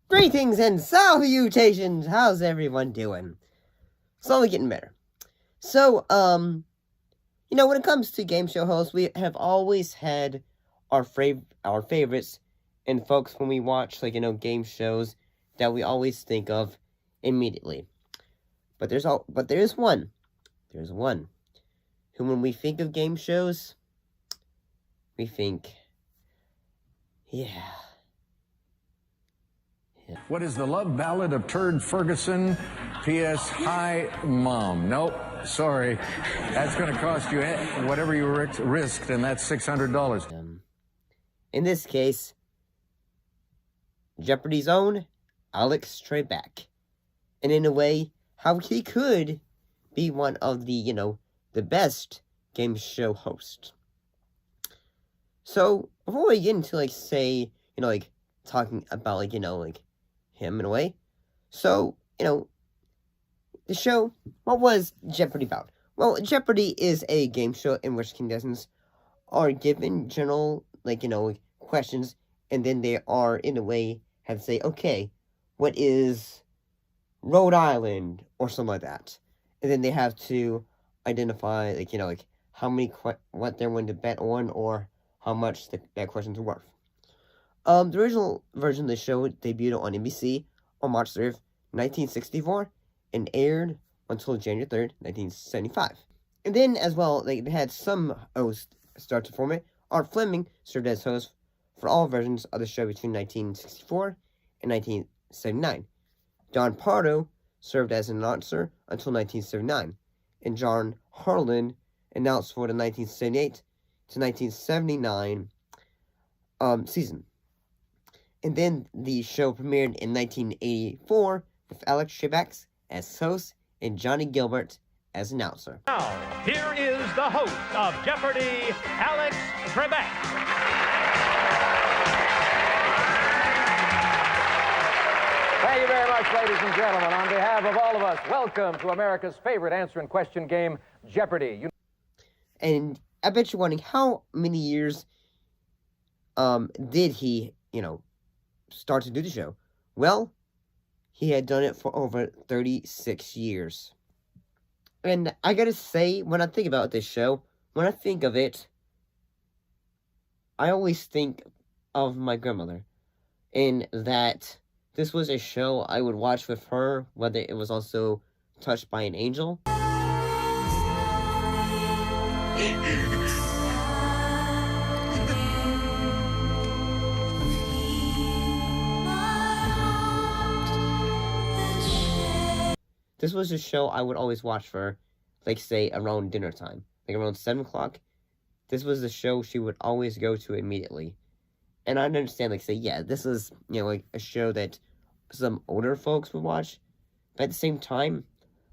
Greetings and salutations! How's everyone doing? Slowly getting better. So, when it comes to game show hosts, we have always had our favorites and folks when we watch, game shows that we always think of immediately. But there's one who, when we think of game shows, we think, yeah. What is the love ballad of Turd Ferguson? P.S. Hi, Mom. Nope, sorry. That's going to cost you whatever you risked, and that's $600. In this case, Jeopardy's own Alex Trebek. And in a way, how he could be one of the, the best game show hosts. So, before we get into, talking about, him in a way. So, the show, what was Jeopardy about? Well, Jeopardy is a game show in which contestants are given general, questions, and then they are, in a way, have to say, okay, what is Rhode Island, or something like that. And then they have to identify, how many, what they're willing to bet on, or how much that questions are worth. The original version of the show debuted on NBC on March 3rd, 1964, and aired until January 3rd, 1975. And then, as well, they had some hosts start to form it. Art Fleming served as host for all versions of the show between 1964 and 1979. Don Pardo served as an announcer until 1979, and John Harlan announced for the 1978 to 1979 season. And then the show premiered in 1984 with Alex Trebek as host and Johnny Gilbert as announcer. Now, here is the host of Jeopardy, Alex Trebek. Thank you very much, ladies and gentlemen. On behalf of all of us, welcome to America's favorite answer and question game, Jeopardy. And I bet you're wondering, how many years did he, start to do the show? Well, he had done it for over 36 years. And I gotta say, when I think about this show, when I think of it, I always think of my grandmother. In that this was a show I would watch with her, whether it was also Touched by an Angel. This was a show I would always watch for, say, around dinner time. Around 7 o'clock. This was the show she would always go to immediately. And I understand, this is, a show that some older folks would watch. But at the same time,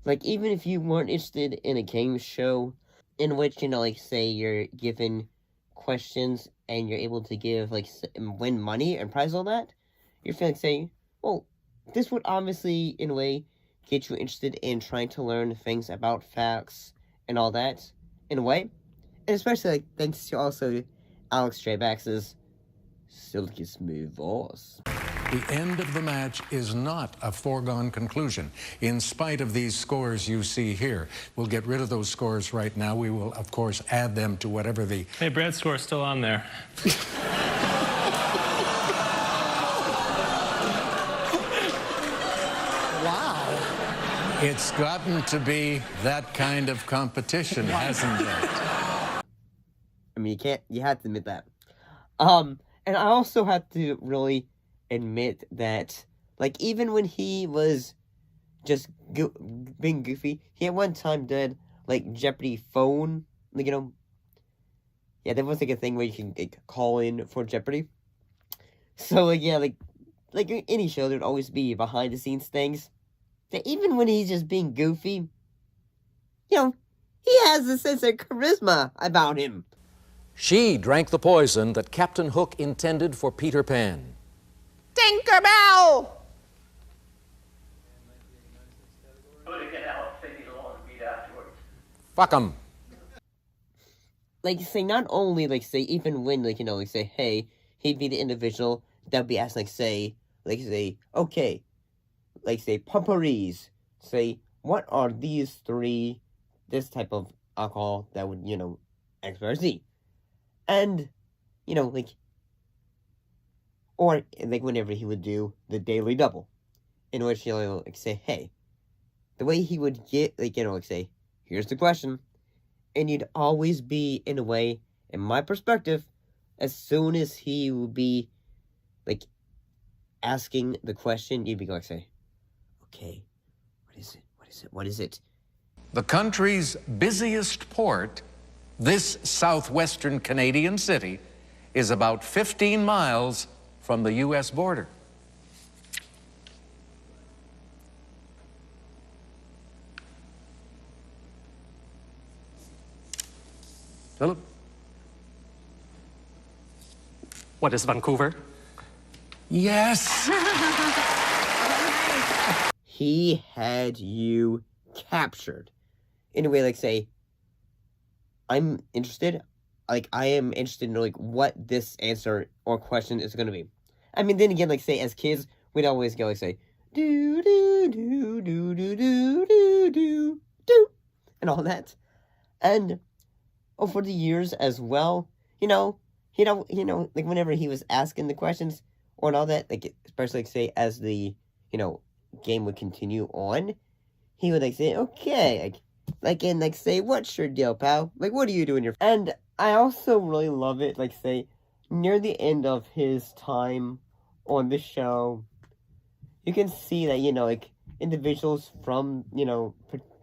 even if you weren't interested in a game show in which, say, you're given questions and you're able to give, win money and prize all that, you're feeling, saying, well, this would obviously, in a way, get you interested in trying to learn things about facts and all that, in a way. And especially, thanks to also Alex Trebek's silky smooth voice. The end of the match is not a foregone conclusion, in spite of these scores you see here. We'll get rid of those scores right now. We will, of course, add them to whatever the... Hey, Brad's score's still on there. It's gotten to be that kind of competition, hasn't it? I mean, you have to admit that. And I also have to really admit that, even when he was just being goofy, he at one time did, Jeopardy phone, yeah, there was, a thing where you can, call in for Jeopardy. So, any show, there'd always be behind-the-scenes things. That even when he's just being goofy, he has a sense of charisma about him. She drank the poison that Captain Hook intended for Peter Pan. Tinkerbell! Fuck 'em. Not only, even when, say, hey, he'd be the individual that would be asked, say, like say, okay, like say potpourris, say, what are these three, this type of alcohol that would, X, Y, or Z. And, like, or like whenever he would do the daily double, in which he'll like say, hey, the way he would get, like, like say, here's the question, and you'd always be, in a way, in my perspective, as soon as he would be, like, asking the question, you'd be like, say, okay, what is it? What is it? What is it? The country's busiest port, this southwestern Canadian city, is about 15 miles from the U.S. border. Philip? What is Vancouver? Yes. He had you captured. In a way, like, say, I'm interested. Like, I am interested in, like, what this answer or question is going to be. I mean, then again, like, say, as kids, we'd always go, like, say, do, do, do, do, do, do, do, do, do, and all that. And over the years as well, like, whenever he was asking the questions or and all that, like, especially, like, say, as the, game would continue on, he would, like, say, okay, and, like, say, what's your deal, pal? Like, what are you doing here? And I also really love it, like, say, near the end of his time on the show, you can see that, like, individuals from,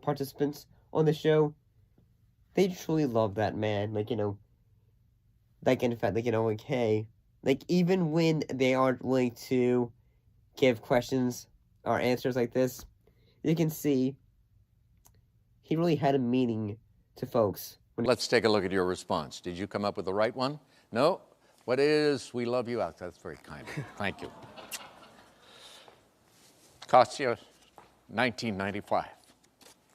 participants on the show, they truly love that man. Like, like, in fact, like, like, hey, like, even when they aren't willing to give questions or answers like this, you can see he really had a meaning to folks. Let's take a look at your response. Did you come up with the right one? No? What is we love you out? That's very kind of you. Thank you. Cost you $19.95.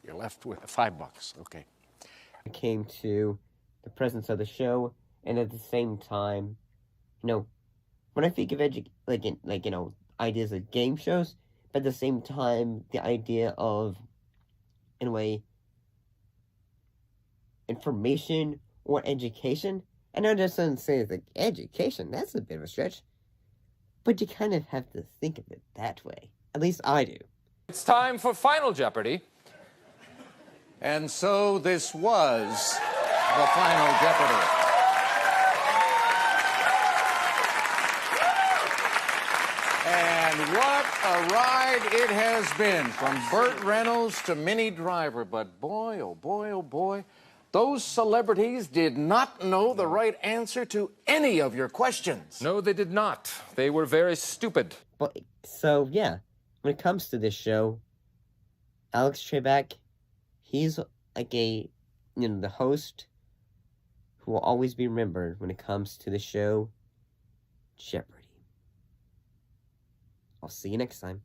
You're left with $5. Okay. It came to the presence of the show, and at the same time, when I think of ideas of game shows, but at the same time, the idea of, in a way, information or education. I know that doesn't say it's like education, that's a bit of a stretch, but you kind of have to think of it that way. At least I do. It's time for Final Jeopardy. And so this was the Final Jeopardy. And what a ride it has been, from Burt Reynolds to Minnie Driver. But boy, oh boy, oh boy, those celebrities did not know the right answer to any of your questions. No, they did not. They were very stupid. But, so, yeah, when it comes to this show, Alex Trebek, he's like the host who will always be remembered when it comes to the show Jeopardy! I'll see you next time.